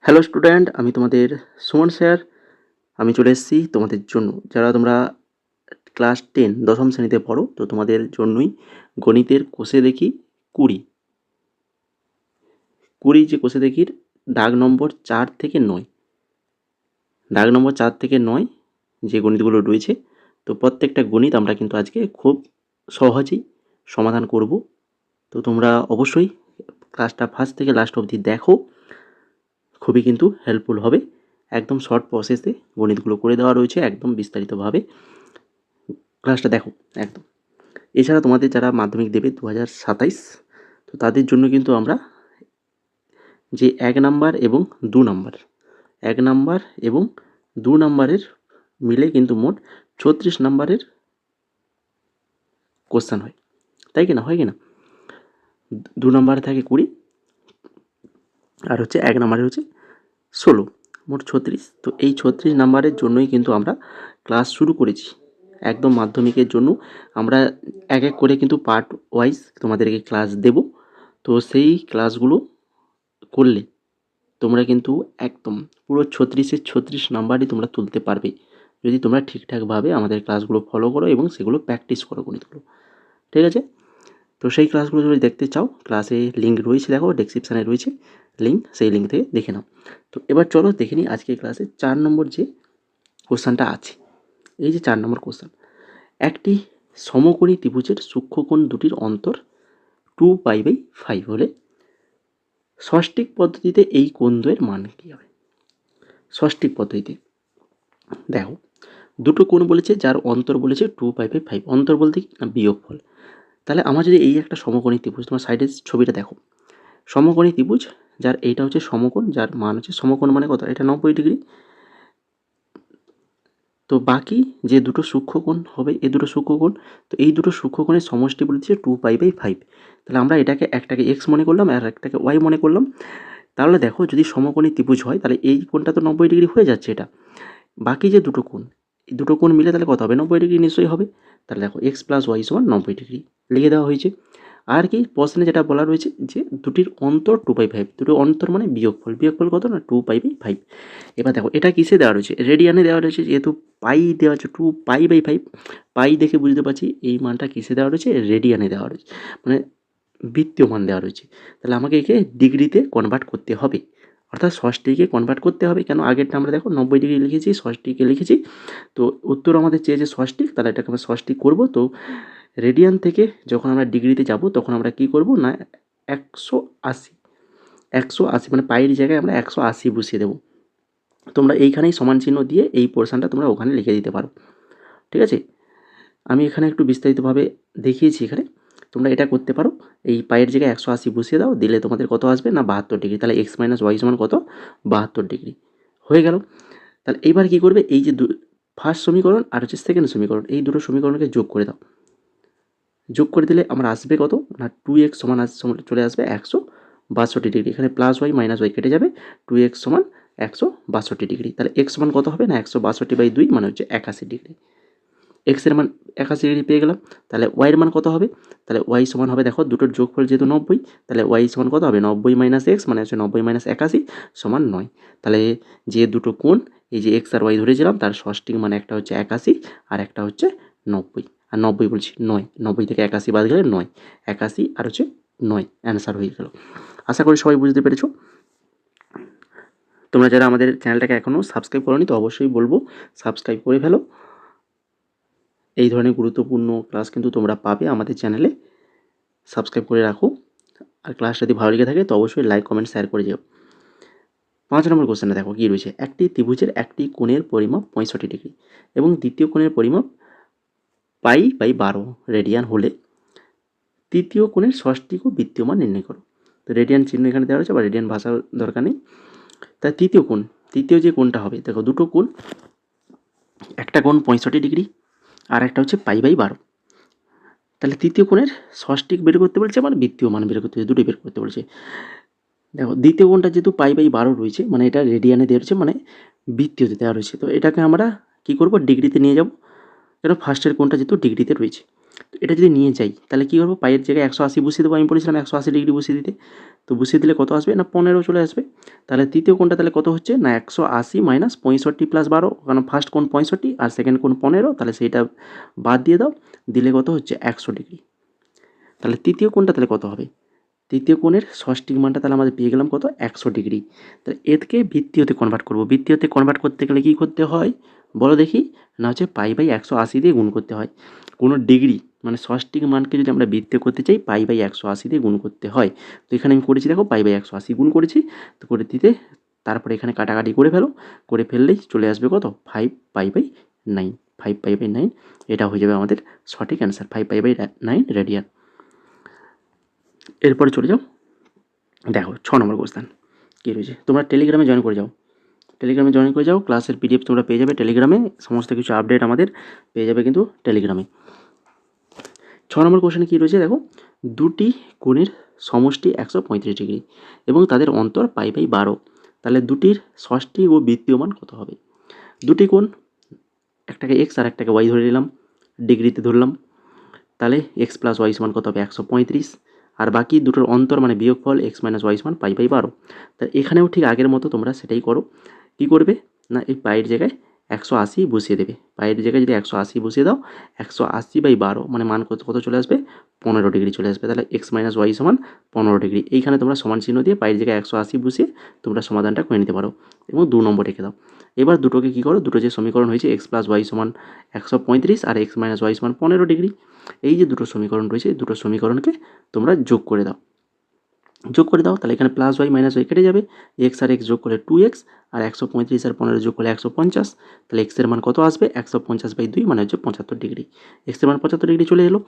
Hello student, আমি তোমাদের Suman sir. আমি চলে এসেছি তোমাদের জন্য, যারা তোমরা ক্লাস 10 দশম শ্রেণীতে পড়ো, তো তোমাদের জন্যই গণিতের কোষে দেখি 20 যে কোষে দেখির দাগ নম্বর 4 থেকে 9, দাগ নম্বর 4 থেকে 9 যে গণিতগুলো রয়েছে, তো প্রত্যেকটা গণিত আমরা কিন্তু আজকে খুব সহজেই সমাধান করব। তো তোমরা অবশ্যই ক্লাসটা ফার্স্ট থেকে লাস্ট অবধি দেখো, খুবই কিন্তু হেল্পফুল হবে। একদম শর্ট প্রসেসে গণিতগুলো করে দেওয়া রয়েছে, একদম বিস্তারিতভাবে ক্লাসটা দেখো একদম। এছাড়া তোমাদের যারা মাধ্যমিক দেবে 2027, তো তাদের জন্য কিন্তু আমরা যে 1 নাম্বার এবং 2 নাম্বার, 1 নাম্বার এবং 2 নাম্বারের মিলে কিন্তু মোট 36 নাম্বারের কোশ্চেন হয়, তাই কি না? হয় কি না? 2 নাম্বারে থাকে 20, আর হচ্ছে 1 নাম্বারে হচ্ছে 16, মোট 36। তো এই 36 নাম্বারের জন্যই কিন্তু আমরা ক্লাস শুরু করেছি। একদম মাধ্যমিকের জন্য আমরা এক এক করে কিন্তু পার্ট ওয়াইজ তোমাদেরকে ক্লাস দেব। তো সেই ক্লাসগুলো করলে তোমরা কিন্তু একদম পুরো 36-এর 36 নাম্বারই তোমরা তুলতে পারবে, যদি তোমরা ঠিকঠাকভাবে আমাদের ক্লাসগুলো ফলো করো এবং সেগুলো প্র্যাকটিস করো গণিতগুলো। ঠিক আছে? তো সেই ক্লাসগুলো যদি দেখতে চাও, ক্লাসে লিঙ্ক রয়েছে, দেখো ডেসক্রিপশানে রয়েছে লিঙ্ক, সেই লিঙ্ক থেকে দেখে নাও। তো এবার চলো দেখে নিই আজকে ক্লাসে 4 নম্বর যে কোশ্চেনটা আছে। এই যে 4 নম্বর কোশ্চেন, একটি সমকোণী ত্রিভুজের সূক্ষ্মকোণ দুটির অন্তর 2π/5 হলে ষষ্ঠিক পদ্ধতিতে এই কোণদ্বয়ের মান কী হবে? ষষ্ঠিক পদ্ধতিতে দেখো, দুটো কোণ বলেছে, যার অন্তর বলেছে 2π/5। অন্তর বলতে কি না, বিয়োগফল। তাহলে আমার যদি এই একটা সমকোণী ত্রিভুজ, তোমার সাইডে ছবিটা দেখো, সমকোণী ত্রিভুজ যার এইটা হচ্ছে সমকোণ, যার মান হচ্ছে, সমকোণ মানে কত, এটা 90 ডিগ্রি। তো বাকি যে দুটো সূক্ষ্মকোণ হবে, এই দুটো সূক্ষ্মকোণ, তো এই দুটো সূক্ষ্মকোণের সমষ্টি বলে দিচ্ছে 2π/5। তাহলে আমরা একটাকে এক্স মনে করলাম আর একটাকে ওয়াই মনে করলাম। তাহলে দেখো, যদি সমকোণী ত্রিভুজ হয় তাহলে এই কোণটা তো 90 ডিগ্রি হয়ে যাচ্ছে এটা। বাকি যে দুটো কোণ, এই দুটো কোণ মিলে তাহলে কত হবে? 90 ডিগ্রি নিশ্চয়ই হবে। তাহলে দেখো এক্স প্লাস ওয়াই সমান 90 ডিগ্রি লিখে দেওয়া হয়েছে। আর কি প্রশ্নে যেটা বলা রয়েছে যে দুটির অন্তর 2π/5, দুটো অন্তর মানে বিয়োগফল, বিয়োগফল কত না 2π/5। এবার দেখো এটা কিসে দেওয়া রয়েছে? রেডিয়ানে দেওয়া রয়েছে, যেহেতু পাই দেওয়া আছে 2π/5, পাই দেখে বুঝতে পারছি এই মানটা কিসে দেওয়া রয়েছে, রেডিয়ানে দেওয়া রয়েছে, মানে বৃত্তীয় মান দেওয়া রয়েছে। তাহলে আমাকে একে ডিগ্রিতে কনভার্ট করতে হবে, অর্থাৎ ষষ্ঠীকে কনভার্ট করতে হবে। কেন, আগেরটা আমরা দেখো 90 ডিগ্রি লিখেছি, ষষ্ঠীকে লিখেছি, তো উত্তর আমাদের চেয়েছে ষষ্ঠী, তাহলে এটাকে আমরা ষষ্ঠী করবো। তো রেডিয়ান থেকে যখন আমরা ডিগ্রিতে যাব তখন আমরা কি করব না, 180, 180 মানে পাইয়ের জায়গায় আমরা 180 বসিয়ে দেবো। তোমরা এইখানেই সমান চিহ্ন দিয়ে এই পোর্শনটা তোমরা ওখানে লিখে দিতে পারো। ঠিক আছে? আমি এখানে একটু বিস্তারিতভাবে দেখিয়েছি। এখানে তোমরা এটা করতে পারো, এই পায়ের জায়গায় 180 বসিয়ে দাও, দিলে তোমাদের কত আসবে না 72 ডিগ্রি। তাহলে এক্স মাইনাস ওয়াই সমান কত? 72 ডিগ্রি হয়ে গেল। তাহলে এইবার কী করবে, এই যে ফার্স্ট সমীকরণ আর হচ্ছে সেকেন্ড সমীকরণ, এই দুটো সমীকরণকে যোগ করে দাও। যোগ করে দিলে আমার আসবে কত না 2x সমান চলে আসবে 162 ডিগ্রি। এখানে প্লাস ওয়াই মাইনাস ওয়াই কেটে যাবে, 2x সমান 162 ডিগ্রি। তাহলে এক্স সমান কত হবে না 162/2 মানে হচ্ছে 81 ডিগ্রি। এক্সের মান 81 ডিগ্রি পেয়ে গেলাম। তাহলে ওয়াইয়ের মান কত হবে? তাহলে ওয়াই সমান হবে, দেখো দুটোর যোগফল যেহেতু 90, তাহলে ওয়াই সমান কত হবে? 90 মাইনাস এক্স মানে হচ্ছে 90 মাইনাস 81 সমান 9। তাহলে যে দুটো কোণ, এই যে এক্স আর ওয়াই ধরেছিলাম, তার ষষ্ঠিক মানে একটা হচ্ছে 81 আর একটা হচ্ছে 90। আর 90 বলছি 9, 90 থেকে 81 বাদ গেলে 9, 81 আর হচ্ছে 9 অ্যান্সার হয়ে গেল। আশা করি সবাই বুঝতে পেরেছো। তোমরা যারা আমাদের চ্যানেলটাকে এখনও সাবস্ক্রাইব করোনি, তো অবশ্যই বলবো সাবস্ক্রাইব করে ফেলো। এই ধরনের গুরুত্বপূর্ণ ক্লাস কিন্তু তোমরা পাবে আমাদের চ্যানেলে, সাবস্ক্রাইব করে রাখো। আর ক্লাস যদি ভালো লেগে থাকে তো অবশ্যই লাইক কমেন্ট শেয়ার করে যাও। 5 নম্বর কোশ্চেনে দেখো কী রয়েছে, একটি ত্রিভুজের একটি কোণের পরিমাপ 65 ডিগ্রি এবং দ্বিতীয় কোণের পরিমাপ π/12 রেডিয়ান হলে তৃতীয় কোণের ষষ্ঠিক ও বৃত্তীয় মান নির্ণয় করো। তো রেডিয়ান চিহ্ন এখানে দেওয়া রয়েছে, বা রেডিয়ান ভাষার দরকার নেই। তাই তৃতীয় কোণ, তৃতীয় যে কোণটা হবে, দেখো দুটো কোণ, একটা কোণ 65 ডিগ্রি আর একটা হচ্ছে π/12। তাহলে তৃতীয় কোণের ষষ্ঠিক বের করতে বলছে, মানে বৃত্তীয় মান বের করতে বলছে, দুটোই বের করতে বলছে। দেখো দ্বিতীয় কোণটা যেহেতু π/12 রয়েছে, মানে এটা রেডিয়ানে দেওয়া রয়েছে, মানে বৃত্তীয়তে দেওয়া রয়েছে, তো এটাকে আমরা কি করব, ডিগ্রিতে নিয়ে যাব। কেন, ফার্স্টের কোণটা যেহেতু ডিগ্রিতে রয়েছে, তো এটা যদি নিয়ে যাই তাহলে কী করবো, পায়ের জায়গায় 180 বসিয়ে দেবো। আমি বলেছিলাম 180 ডিগ্রি বসিয়ে দিতে। তো বসিয়ে দিলে কত আসবে না 15 চলে আসবে। তাহলে তৃতীয় কোণটা তাহলে কত হচ্ছে না 180 মাইনাস 65 প্লাস 12, কারণ ফার্স্ট কোণ 65 আর সেকেন্ড কোণ 15, তাহলে সেইটা বাদ দিয়ে দাও, দিলে কত হচ্ছে 100 ডিগ্রি। তাহলে তৃতীয় কোণটা তাহলে কত হবে, তৃতীয় কোণের ষষ্ঠিক মানটা তাহলে আমাদের পেয়ে গেলাম কত 100 ডিগ্রি। তাহলে একে বৃত্তীয়তে কনভার্ট করব, বৃত্তীয়তে কনভার্ট করতে গেলে কী করতে হয় বলো দেখি, না হচ্ছে পাই বাই 180 দিয়ে গুণ করতে হয়। কোনো ডিগ্রি মানে ষষ্ঠিক মানকে যদি আমরা বৃত্তীয় করতে চাই পাই বাই 180 দিয়ে গুণ করতে হয়। তো এখানে আমি করেছি দেখো পাই বাই 180 গুণ করেছি, তো করে দিতে তারপরে এখানে কাটাকাটি করে ফেলো, করে ফেললেই চলে আসবে কত 5 পাই বাই 9, 5 পাই বাই 9, এটা হয়ে যাবে আমাদের সঠিক অ্যান্সার 5 পাই বাই 9 রেডিয়ান। এরপরে চলে যাও, দেখো 6 নম্বর কোশ্চেন কী রয়েছে। তোমরা টেলিগ্রামে জয়েন করে যাও, টেলিগ্রামে জয়েন করে যাও, ক্লাসের পিডিএফ তোমরা পেয়ে যাবে টেলিগ্রামে, সমস্ত কিছু আপডেট আমাদের পেয়ে যাবে কিন্তু টেলিগ্রামে। 6 নম্বর কোশ্চেনে কী রয়েছে দেখো, দুটি কোণের সমষ্টি 135 ডিগ্রি এবং তাদের অন্তর পাই বাই 12, তাহলে দুটির ষষ্ঠী ও বৃত্তীয় মান কত হবে। দুটি কোণ, একটাকে এক্স আর একটাকে ওয়াই ধরে নিলাম, ডিগ্রিতে ধরলাম, তাহলে এক্স প্লাস ওয়াই সমান কত হবে 135, আর বাকি দুটোর অন্তর মানে বিয়োগফল এক্স মাইনাস ওয়াই সমান পাই বাই 12। তা এখানেও ঠিক আগের মতো তোমরা সেটাই করো। কী করবে না এই পাইয়ের জায়গায় 180 বসিয়ে দেবে, পাইয়ের জায়গায় যদি 180 বসিয়ে দাও 180 বাই 12 মানে মান কত চলে আসবে 15 ডিগ্রি চলে আসবে। তাহলে এক্স মাইনাস ওয়াই সমান 15 ডিগ্রি, এইখানে তোমরা সমান চিহ্ন দিয়ে পাইয়ের জায়গায় 180 বসিয়ে তোমরা সমাধানটা করে নিতে পারো এবং 2 নম্বর রেখে দাও। এবার দুটোকে কী করো, দুটো যে সমীকরণ হয়েছে এক্স প্লাস ওয়াই সমান 135 আর এক্স মাইনাস ওয়াই সমান 15 ডিগ্রি, এই যে দুটো সমীকরণ রয়েছে দুটো সমীকরণকে তোমরা যোগ করে দাও, যোগ করে দাও, তাহলে এখানে প্লাস ওয়াই মাইনাস ওয়াই কেটে যাবে, এক্স আর এক্স যোগ করলে 2x আর 135 আর 15 যোগ করলে 150, তাহলে এক্সের মান কত আসবে 150 বাই 2 মানে হচ্ছে 75 ডিগ্রি, এক্সের মান 75 ডিগ্রি চলে এলো।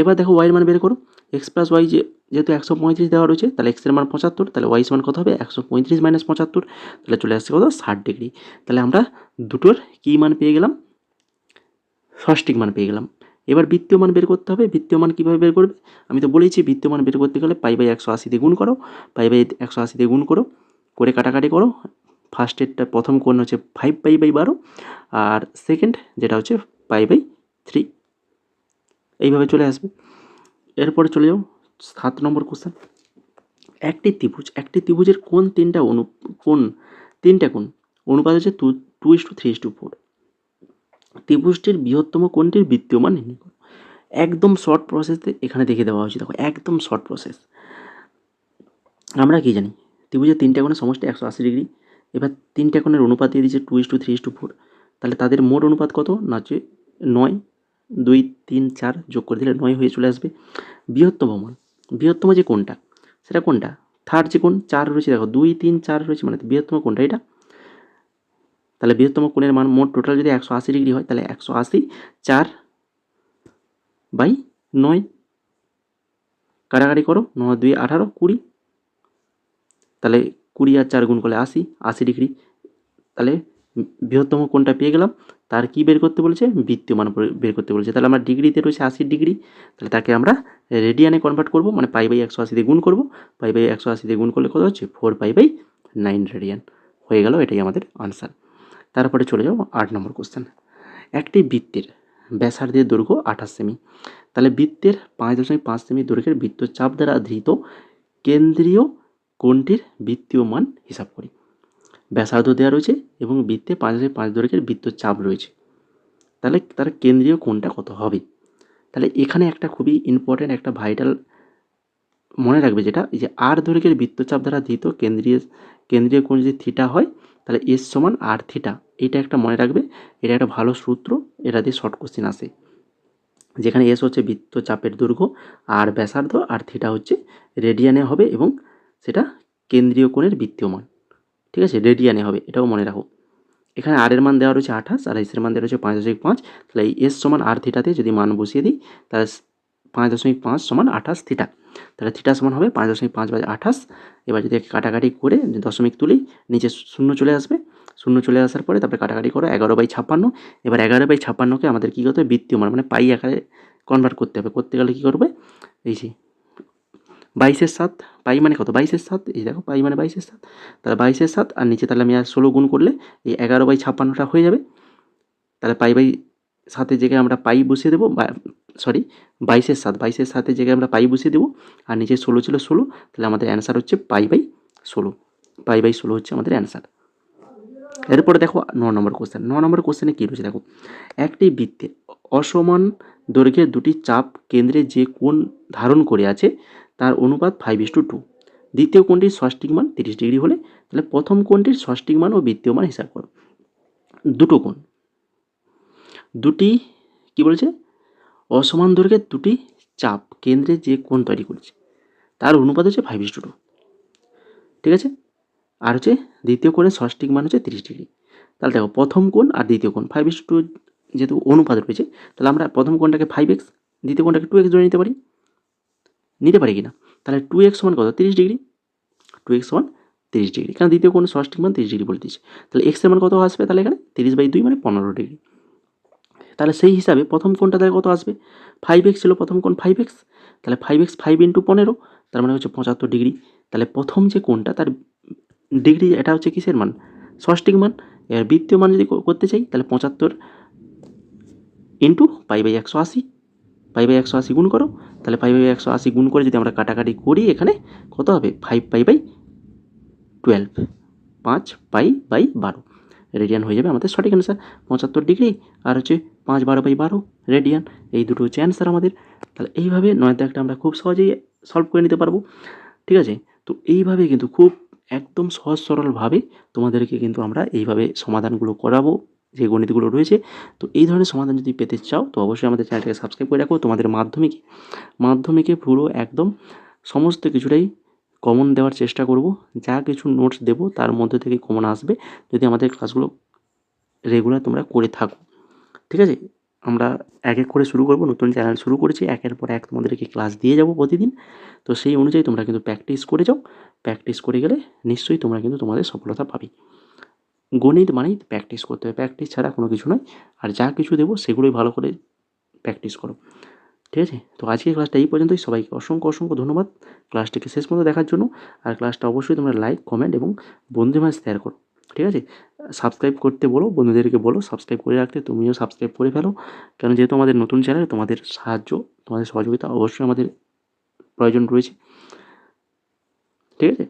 এবার দেখো ওয়াইয়ের মান বের করো, এক্স প্লাস ওয়াই যেহেতু 135 দেওয়া রয়েছে তাহলে এক্সের মান 75, তাহলে ওয়াই মান কত হবে 135 মাইনাস 75, তাহলে চলে আসছে কত 60 ডিগ্রি। তাহলে আমরা দুটোর কী মান পেয়ে গেলাম, ষষ্ঠিক মান পেয়ে গেলাম। এবার বৃত্তীয় মান বের করতে হবে, বৃত্তীয় মান কীভাবে বের করবে, আমি তো বলেইছি বৃত্তীয় মান বের করতে গেলে পাই বাই 180 দিয়ে গুণ করো, পাই বাই 180 দিয়ে গুণ করো, করে কাটাকাটি করো, ফার্স্টেরটা প্রথম কোণ হচ্ছে 5 পাই বাই 12 আর সেকেন্ড যেটা হচ্ছে পাই বাই 3, এইভাবে চলে আসবে। এরপরে চলে যাও 7 নম্বর কোশ্চেন, একটি ত্রিভুজের কোণ তিনটা কোণ অনুপাত হচ্ছে 2:3:4, ত্রিভুজটির বৃহত্তম কোণটির বৃত্তীয় মান নির্ণয় করো। একদম শর্ট প্রসেসে এখানে দেখে দেওয়া হয়েছে, দেখো একদম শর্ট প্রসেস। আমরা কি জানি ত্রিভুজের তিনটা কোণের সমষ্টি 180 ডিগ্রি, এবার তিনটা কোণের অনুপাত দিয়ে দিচ্ছে 2:3:4, তাহলে তাদের মোট অনুপাত কত না হচ্ছে 9, 2, 3, 4 যোগ করে দিলে 9 হয়ে চলে আসবে। বৃহত্তম মান, বৃহত্তম যে কোণটা সেটা কোনটা, থার্ড যে কোণ 4 রয়েছে, দেখো 2, 3, 4 রয়েছে মানে বৃহত্তম কোণটা এটা, তাহলে বৃহত্তম কোণের মান মোট টোটাল যদি 180 ডিগ্রি হয় তাহলে 180 4 বাই 9, কাটাকাটি করো 9 2 18 20, তাহলে 20 আর 4 গুণ করলে 80 ডিগ্রি। তাহলে বৃহত্তম কোণটা পেয়ে গেলাম, তার কি বের করতে বলেছে বৃত্তীয় মান বের করতে বলেছে। তাহলে আমার ডিগ্রিতে রয়েছে 80 ডিগ্রি, তাহলে তাকে আমরা রেডিয়ানে কনভার্ট করব, মানে পাই বাই 180 দিয়ে গুণ করব, পাই বাই 180 দিয়ে গুণ করলে কত হচ্ছে 4 পাই বাই 9 রেডিয়ান হয়ে গেল, এটাই আমাদের আনসার। তারপরে চলে যাও 8 নম্বর কোশ্চেন, একটি বৃত্তের ব্যাসার্ধের দৈর্ঘ্য 28 সেমি, তাহলে বৃত্তের 5.5 সেমি দৈর্ঘ্যের বৃত্তচাপ দ্বারা ধৃত কেন্দ্রীয় কোণটির বৃত্তীয় মান হিসাব করি। ব্যাসার্ধ দেওয়া রয়েছে এবং বৃত্তে 5.5 দৈর্ঘ্যের বৃত্তচাপ রয়েছে, তাহলে তার কেন্দ্রীয় কোণটা কত হবে। তাহলে এখানে একটা খুবই ইম্পর্টেন্ট একটা ভাইটাল মনে রাখবে, যেটা এই যে আর দৈর্ঘ্যের বৃত্তচাপ দ্বারা ধৃত কেন্দ্রীয় কোণ যদি থিটা হয় তাহলে এস সমান আর থিটা, এইটা একটা মনে রাখবে, এটা একটা ভালো সূত্র, এটা দিয়ে শর্ট কোশ্চেন আসে, যেখানে এস হচ্ছে বৃত্তচাপের দৈর্ঘ্য আর ব্যাসার্ধ আর থিটা হচ্ছে রেডিয়ানে হবে এবং সেটা কেন্দ্রীয় কোণের বৃত্তীয় মান, ঠিক আছে রেডিয়ানে হবে, এটাও মনে রাখো। এখানে আর এর মান দেওয়া রয়েছে 28 আর এসের মান দেওয়া রয়েছে 5.5, তাহলে এই এস সমান আর থিটাতে যদি মান বসিয়ে দিই তাহলে 5.5 সমান 28 থিটা, তাহলে থিটা সমান হবে 5.5 বাই 28। এবার যদি কাটাকাটি করে দশমিক তুলি নিচে শূন্য চলে আসবে, শূন্য চলে আসার পরে তারপরে কাটাকাটি করো 11/56, এবার 11/56কে আমাদের কী করতে হবে বৃত্তীয় মান মানে পাই আকারে কনভার্ট করতে হবে, করতে গেলে কী করবে এই যে 22/7, পাই মানে কত 22/7, এই দেখো পাই মানে 22/7, তাহলে 22/7 আর নিচে তাহলে আমি আর 16 গুণ করলে এই 11/56টা হয়ে যাবে, তাহলে পাই বাই সাতের জায়গায় আমরা পাই বসিয়ে দেবো, সরি 22-এর সাতের জায়গায় আমরা পাই বসিয়ে দেবো, আর নিচে 16 ছিল 16, তাহলে আমাদের অ্যান্সার হচ্ছে পাই/16। পাই/16 হচ্ছে আমাদের অ্যান্সার। এরপরে দেখো 9 নম্বর কোশ্চেন। 9 নম্বর কোশ্চেনে কী রয়েছে দেখো, একটি বৃত্তে অসমান দৈর্ঘ্যের দুটি চাপ কেন্দ্রে যে কোণ ধারণ করে আছে তার অনুপাত 5:2। দ্বিতীয় কোণটির ষষ্ঠিক মান 30 ডিগ্রি হলে তাহলে প্রথম কোণটির ষষ্ঠিক মান ও বৃত্তীয় মান হিসাব করো। দুটো কোণ, দুটি কি বলেছে, অসমান দৈর্ঘ্যের দুটি চাপ কেন্দ্রে যে কোণ তৈরি করেছে তার অনুপাত হচ্ছে 5:2, ঠিক আছে। আর হচ্ছে দ্বিতীয় কোণের ষষ্ঠিক মান হচ্ছে 30 ডিগ্রি। তাহলে দেখো প্রথম কোণ আর দ্বিতীয় কোণ 5:2 যেহেতু অনুপাত রয়েছে, তাহলে আমরা প্রথম কোণটাকে 5x, দ্বিতীয় কোণটাকে 2x ধরে নিতে পারি কি না? তাহলে 2x সমান কত, 30 ডিগ্রি। 2x সমান 30 ডিগ্রি, কারণ দ্বিতীয় কোণের ষষ্ঠিক মান 30 ডিগ্রি বলে দিয়েছে। তাহলে x এর মান কত আসবে, তাহলে এখানে 30/2 মানে 15 ডিগ্রি। তাহলে সেই হিসাবে প্রথম কোণটা তাহলে কত আসবে, 5x ছিল প্রথম কোণ 5x, তাহলে 5x 5 × 15, তার মানে হচ্ছে 75 ডিগ্রি। তাহলে প্রথম যে কোণটা তার ডিগ্রি, এটা হচ্ছে কিসের মান, ষষ্ঠিক মান। এর বৃত্তীয় মান যদি করতে চাই তাহলে 75 × π/180, π/180 গুণ করো, তাহলে π/180 গুণ করে যদি আমরা কাটাকাটি করি এখানে কত হবে, 5π/12, 5π/12 রেডিয়ান হয়ে যাবে আমাদের সঠিক অ্যান্সার। 75 ডিগ্রি আর হচ্ছে 5/12/12 রেডিয়ান, এই দুটো হচ্ছে অ্যান্সার আমাদের। তাহলে এইভাবে 9 দাগটা আমরা খুব সহজেই সলভ করে নিতে পারবো, ঠিক আছে। তো এইভাবে কিন্তু খুব একদম সহজ সরলভাবে তোমাদেরকে কিন্তু আমরা এইভাবে সমাধানগুলো করাবো, যে গণিতগুলো রয়েছে। তো এই ধরনের সমাধান যদি পেতে চাও তো অবশ্যই আমাদের চ্যানেলটাকে সাবস্ক্রাইব করে রাখো। তোমাদের মাধ্যমিকে পুরো একদম সমস্ত কিছুটাই কমন দেওয়ার চেষ্টা করব। যা কিছু নোটস দেবো তার মধ্যে থেকে কমন আসবে যদি আমাদের ক্লাসগুলো রেগুলার তোমরা করে থাকো, ঠিক আছে। আমরা এক এক করে শুরু করব, নতুন চ্যানেল শুরু করেছি, একের পর এক তোমাদেরকে ক্লাস দিয়ে যাব প্রতিদিন। তো সেই অনুযায়ী তোমরা কিন্তু প্র্যাকটিস করে যাও। প্র্যাকটিস করে গেলে নিশ্চয়ই তোমরা কিন্তু তোমাদের সফলতা পাবে। গণিত মানেই প্র্যাকটিস করতে হবে, প্র্যাকটিস ছাড়া কোনো কিছু নয়। আর যা কিছু দেবো সেগুলোই ভালো করে প্র্যাকটিস করো, ঠিক আছে। তো আজকের ক্লাসটা এই পর্যন্তই। সবাইকে অসংখ্য ধন্যবাদ ক্লাসটিকে শেষ পর্যন্ত দেখার জন্য। আর ক্লাসটা অবশ্যই তোমরা লাইক, কমেন্ট এবং বন্ধুদের মাঝে শেয়ার করো, ঠিক আছে। সাবস্ক্রাইব করতে বলো, বন্ধুদেরকে বলো সাবস্ক্রাইব করে রাখতে, তুমিও সাবস্ক্রাইব করে ফেলো। কারণ যেহেতু আমাদের নতুন চ্যানেল, তোমাদের সাহায্য, তোমাদের সহযোগিতা অবশ্যই আমাদের প্রয়োজন রয়েছে, ঠিক আছে।